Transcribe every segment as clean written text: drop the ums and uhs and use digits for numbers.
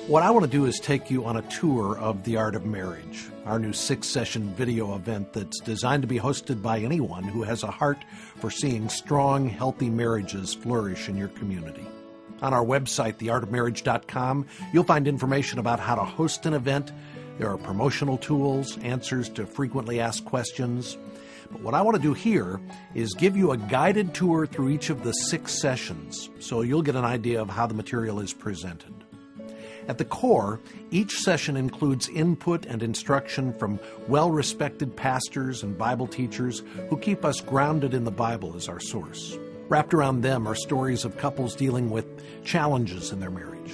What I want to do is take you on a tour of the Art of Marriage, our new 6-session video event that's designed to be hosted by anyone who has a heart for seeing strong, healthy marriages flourish in your community. On our website, theartofmarriage.com, you'll find information about how to host an event. There are promotional tools, answers to frequently asked questions. But what I want to do here is give you a guided tour through each of the 6 sessions, so you'll get an idea of how the material is presented. At the core, each session includes input and instruction from well-respected pastors and Bible teachers who keep us grounded in the Bible as our source. Wrapped around them are stories of couples dealing with challenges in their marriage.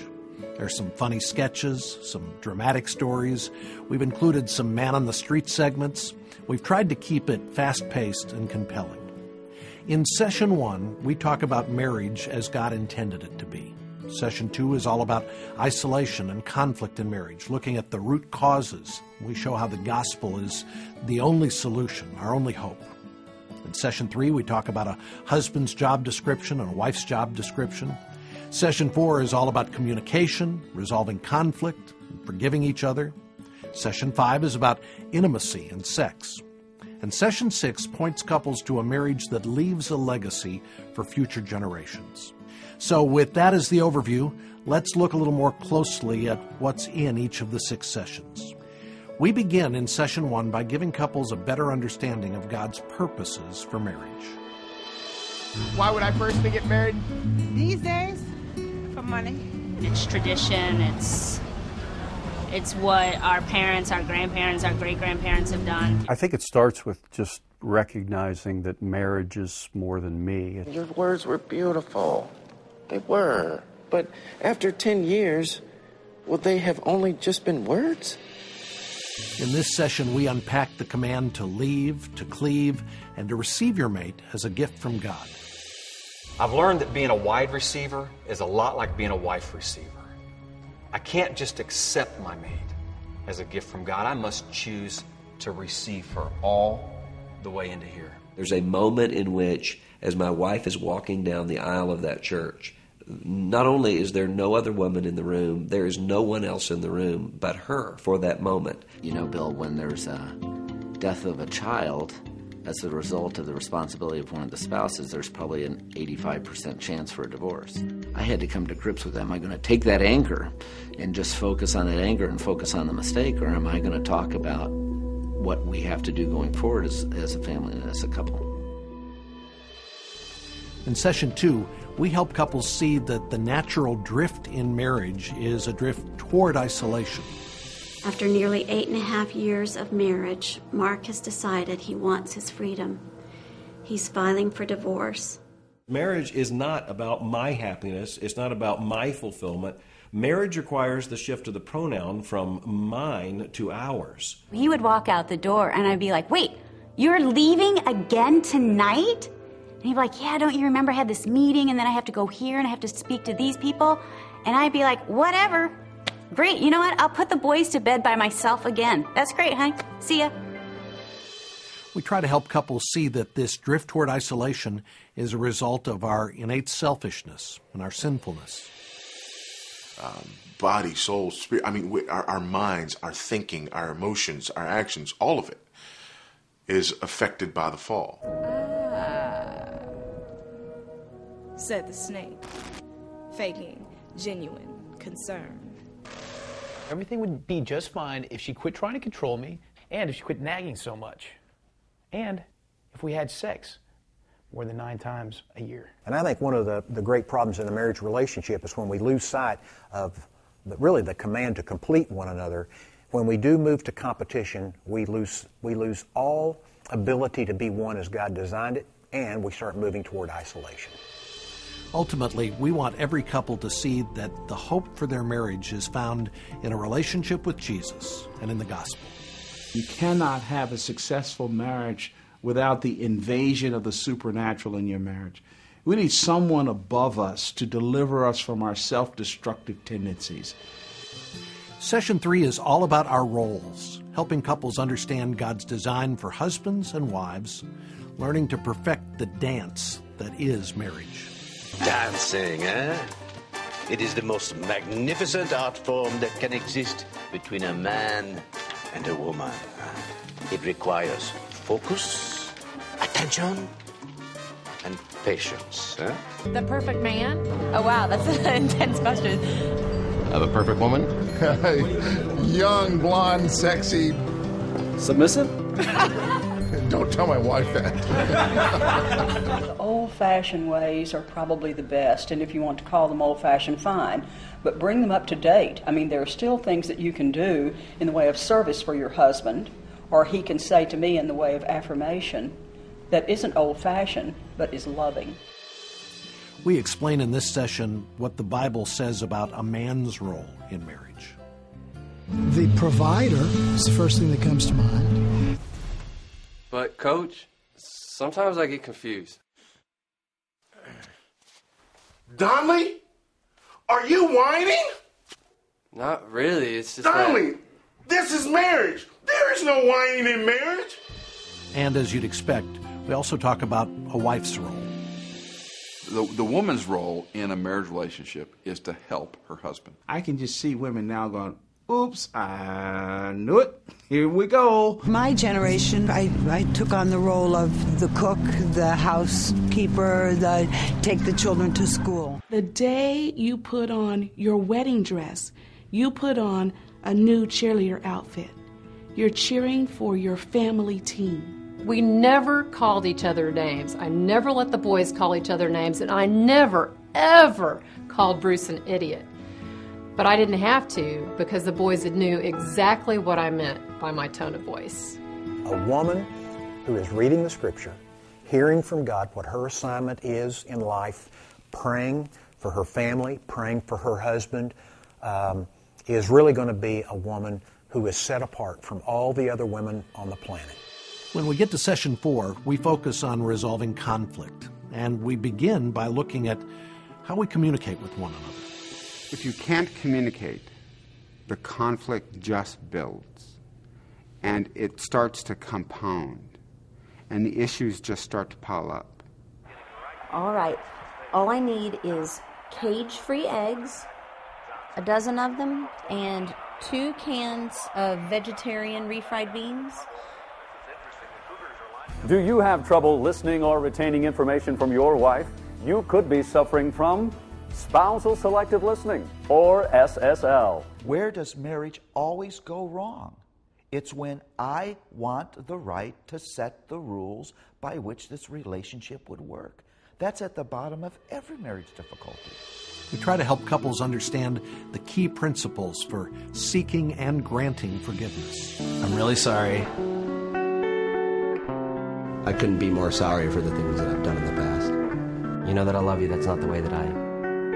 There's some funny sketches, some dramatic stories. We've included some man-on-the-street segments. We've tried to keep it fast-paced and compelling. In Session 1, we talk about marriage as God intended it to be. Session 2 is all about isolation and conflict in marriage, looking at the root causes. We show how the gospel is the only solution, our only hope. In Session 3, we talk about a husband's job description and a wife's job description. Session 4 is all about communication, resolving conflict, and forgiving each other. Session 5 is about intimacy and sex. And Session 6 points couples to a marriage that leaves a legacy for future generations. So with that as the overview, let's look a little more closely at what's in each of the 6 sessions. We begin in Session 1 by giving couples a better understanding of God's purposes for marriage. Why would I personally get married? These days, for money. It's tradition, it's what our parents, our grandparents, our great-grandparents have done. I think it starts with just recognizing that marriage is more than me. Your words were beautiful. They were. But after 10 years, will they have only just been words? In this session, we unpack the command to leave, to cleave, and to receive your mate as a gift from God. I've learned that being a wide receiver is a lot like being a wife receiver. I can't just accept my mate as a gift from God. I must choose to receive her all the way into here. There's a moment in which, as my wife is walking down the aisle of that church, not only is there no other woman in the room, there is no one else in the room but her for that moment. You know, Bill, when there's a death of a child as a result of the responsibility of one of the spouses, there's probably an 85% chance for a divorce. I had to come to grips with, am I going to take that anger and just focus on that anger and focus on the mistake, or am I going to talk about what we have to do going forward as a family and as a couple? In Session 2, we help couples see that the natural drift in marriage is a drift toward isolation. After nearly 8.5 years of marriage, Mark has decided he wants his freedom. He's filing for divorce. Marriage is not about my happiness. It's not about my fulfillment. Marriage requires the shift of the pronoun from mine to ours. He would walk out the door and I'd be like, wait, you're leaving again tonight? And he'd be like, yeah, don't you remember I had this meeting and then I have to go here and I have to speak to these people? And I'd be like, whatever. Great, you know what? I'll put the boys to bed by myself again. That's great, honey. See ya. We try to help couples see that this drift toward isolation is a result of our innate selfishness and our sinfulness. Body, soul, spirit, our minds, our thinking, our emotions, our actions, all of it is affected by the fall. Said the snake, faking genuine concern. Everything would be just fine if she quit trying to control me and if she quit nagging so much. And if we had sex more than 9 times a year. And I think one of the great problems in a marriage relationship is when we lose sight of really the command to complete one another. When we do move to competition, we lose all ability to be one as God designed it, and we start moving toward isolation. Ultimately, we want every couple to see that the hope for their marriage is found in a relationship with Jesus and in the gospel. You cannot have a successful marriage without the invasion of the supernatural in your marriage. We need someone above us to deliver us from our self-destructive tendencies. Session 3 is all about our roles, helping couples understand God's design for husbands and wives, learning to perfect the dance that is marriage. Dancing, eh? It is the most magnificent art form that can exist between a man and a woman. It requires focus, attention, and patience. The perfect man? Oh, wow, that's an intense question. Of a perfect woman? Young, blonde, sexy. Submissive? Don't tell my wife that. The old-fashioned ways are probably the best, and if you want to call them old-fashioned, fine. But bring them up to date. I mean, there are still things that you can do in the way of service for your husband, or he can say to me in the way of affirmation, that isn't old-fashioned, but is loving. We explain in this session what the Bible says about a man's role in marriage. The provider is the first thing that comes to mind. But, Coach, sometimes I get confused. Donnelly? Are you whining? Not really, it's just Donnelly, this is marriage. There is no whining in marriage. And as you'd expect, we also talk about a wife's role. The woman's role in a marriage relationship is to help her husband. I can just see women now going, oops, I knew it. Here we go. My generation, I took on the role of the cook, the housekeeper, take the children to school. The day you put on your wedding dress, you put on a new cheerleader outfit. You're cheering for your family team. We never called each other names. I never let the boys call each other names, and I never, ever called Bruce an idiot. But I didn't have to because the boys knew exactly what I meant by my tone of voice. A woman who is reading the Scripture, hearing from God what her assignment is in life, praying for her family, praying for her husband, is really going to be a woman who is set apart from all the other women on the planet. When we get to session 4, we focus on resolving conflict, and we begin by looking at how we communicate with one another. If you can't communicate, the conflict just builds, and it starts to compound, and the issues just start to pile up. All right, all I need is cage-free eggs, a dozen of them, and 2 cans of vegetarian refried beans. Do you have trouble listening or retaining information from your wife? You could be suffering from spousal selective listening, or SSL. Where does marriage always go wrong? It's when I want the right to set the rules by which this relationship would work. That's at the bottom of every marriage difficulty. We try to help couples understand the key principles for seeking and granting forgiveness. I'm really sorry. I couldn't be more sorry for the things that I've done in the past. You know that I love you. That's not the way that I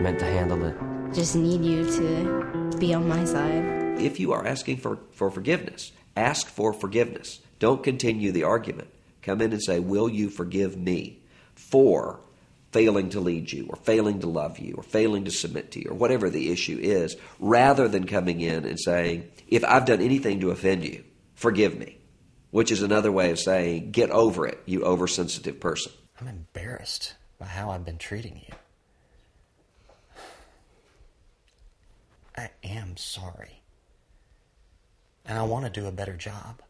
meant to handle it. Just need you to be on my side. If you are asking for forgiveness, ask for forgiveness. Don't continue the argument. Come in and say, will you forgive me for failing to lead you or failing to love you or failing to submit to you or whatever the issue is, rather than coming in and saying, if I've done anything to offend you, forgive me, which is another way of saying, get over it, you oversensitive person. I'm embarrassed by how I've been treating you. I am sorry. And I want to do a better job.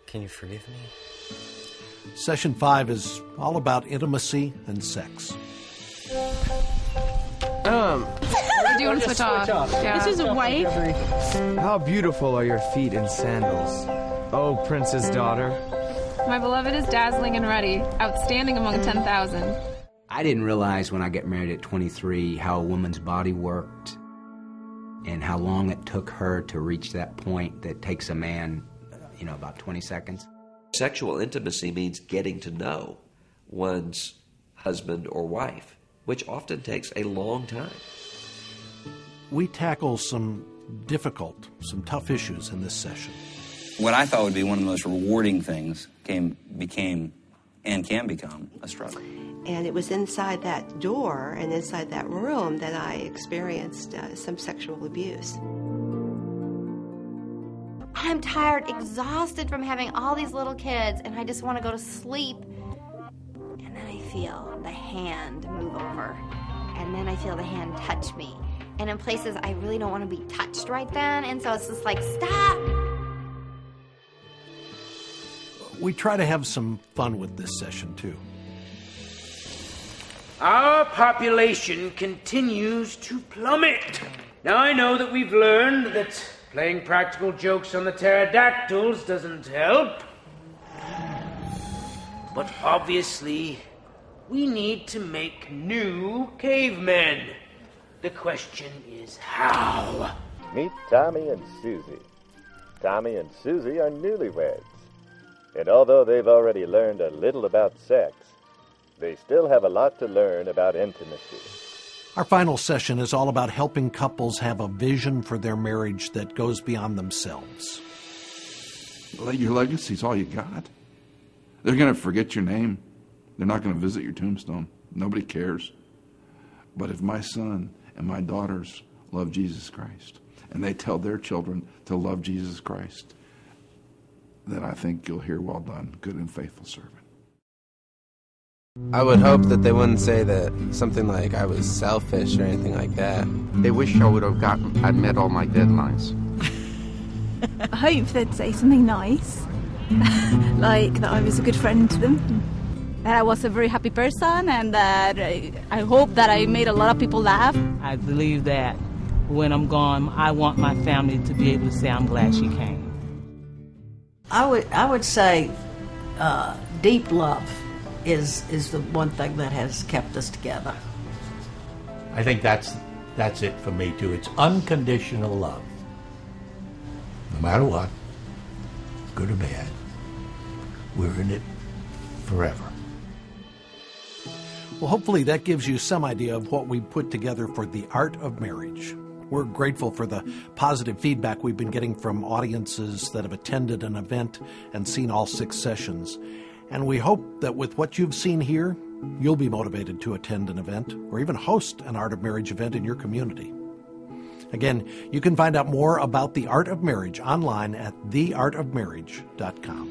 Can you forgive me? Session 5 is all about intimacy and sex. Do you want to switch off? Yeah. This is a wife. How beautiful are your feet in sandals, oh prince's daughter. My beloved is dazzling and ready, outstanding among 10,000. I didn't realize when I got married at 23 how a woman's body worked and how long it took her to reach that point that takes a man, about 20 seconds. Sexual intimacy means getting to know one's husband or wife, which often takes a long time. We tackle some tough issues in this session. What I thought would be one of the most rewarding things became and can become a struggle. And it was inside that door and inside that room that I experienced some sexual abuse. I'm tired, exhausted from having all these little kids, and I just want to go to sleep. And then I feel the hand move over. and then I feel the hand touch me. And in places I really don't want to be touched right then, and so it's just like, stop! We try to have some fun with this session, too. Our population continues to plummet. Now, I know that we've learned that playing practical jokes on the pterodactyls doesn't help. But obviously, we need to make new cavemen. The question is how? Meet Tommy and Susie. Tommy and Susie are newlyweds. And although they've already learned a little about sex, they still have a lot to learn about intimacy. Our final session is all about helping couples have a vision for their marriage that goes beyond themselves. Well, your legacy's all you got. They're going to forget your name. They're not going to visit your tombstone. Nobody cares. But if my son and my daughters love Jesus Christ, and they tell their children to love Jesus Christ, then I think you'll hear, well done, good and faithful servant. I would hope that they wouldn't say that something like I was selfish or anything like that. They wish I would have I'd met all my deadlines. I hope they'd say something nice, like that I was a good friend to them. That I was a very happy person, and that I hope that I made a lot of people laugh. I believe that when I'm gone, I want my family to be able to say, I'm glad she came. I would say deep love is the one thing that has kept us together. I think that's it for me too. It's unconditional love. No matter what, good or bad, we're in it forever. Well, hopefully that gives you some idea of what we put together for the Art of Marriage. We're grateful for the positive feedback we've been getting from audiences that have attended an event and seen all 6 sessions. And we hope that with what you've seen here, you'll be motivated to attend an event or even host an Art of Marriage event in your community. Again, you can find out more about the Art of Marriage online at theartofmarriage.com.